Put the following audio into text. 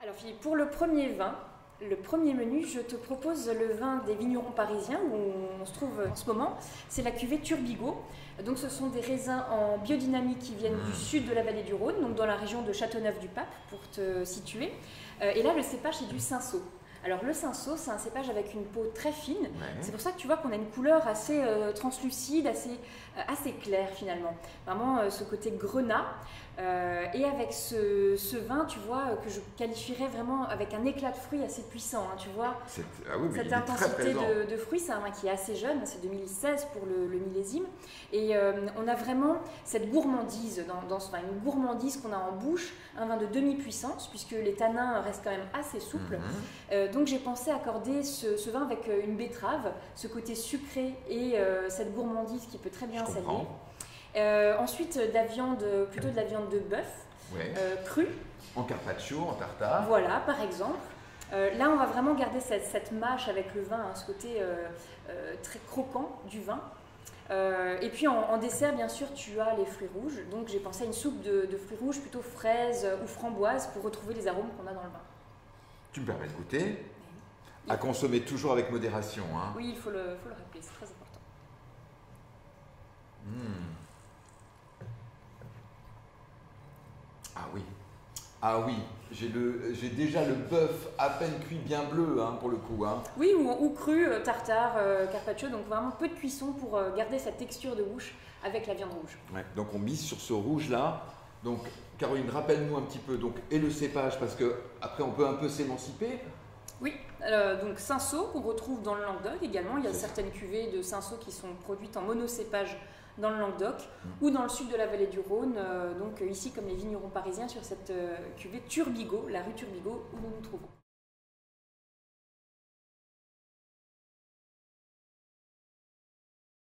Alors Philippe, pour le premier vin, le premier menu, je te propose le vin des vignerons parisiens où on se trouve en ce moment. C'est la cuvée Turbigo. Donc ce sont des raisins en biodynamie qui viennent du sud de la vallée du Rhône, donc dans la région de Châteauneuf-du-Pape pour te situer. Et là le cépage c'est du Cinsault. Alors le Cinsault, c'est un cépage avec une peau très fine. Ouais. C'est pour ça que tu vois qu'on a une couleur assez translucide, assez claire finalement. Vraiment ce côté grenat. Et avec ce vin, tu vois, que je qualifierais vraiment avec un éclat de fruits assez puissant. Hein, tu vois, cette intensité de fruits, c'est un vin qui est assez jeune, c'est 2016 pour le millésime. Et on a vraiment cette gourmandise dans ce vin, une gourmandise qu'on a en bouche, un vin de demi-puissance, puisque les tanins restent quand même assez souples. Donc j'ai pensé accorder ce vin avec une betterave, ce côté sucré et cette gourmandise qui peut très bien s'allier. Ensuite, plutôt de la viande de bœuf, ouais. Crue. En carpaccio, en tartare. Voilà, par exemple. Là, on va vraiment garder cette mâche avec le vin, hein, ce côté très croquant du vin. Et puis en dessert, bien sûr, tu as les fruits rouges. Donc j'ai pensé à une soupe de fruits rouges, plutôt fraises ou framboises, pour retrouver les arômes qu'on a dans le vin. Tu me permets de goûter. À consommer toujours avec modération. Hein. Oui, il faut le rappeler, c'est très important. Ah oui, j'ai déjà le bœuf à peine cuit bien bleu hein, pour le coup. Hein. Oui, ou cru, tartare, carpaccio, donc vraiment peu de cuisson pour garder cette texture de bouche avec la viande rouge. Ouais, donc on mise sur ce rouge là. Donc Caroline, rappelle-nous un petit peu et le cépage parce que après on peut un peu s'émanciper. Oui, donc Cinsault qu'on retrouve dans le Languedoc également. Il y a certaines cuvées de Cinsault qui sont produites en monocépage dans le Languedoc ou dans le sud de la vallée du Rhône, donc ici comme les vignerons parisiens sur cette cuvée Turbigo, la rue Turbigo où nous nous trouvons.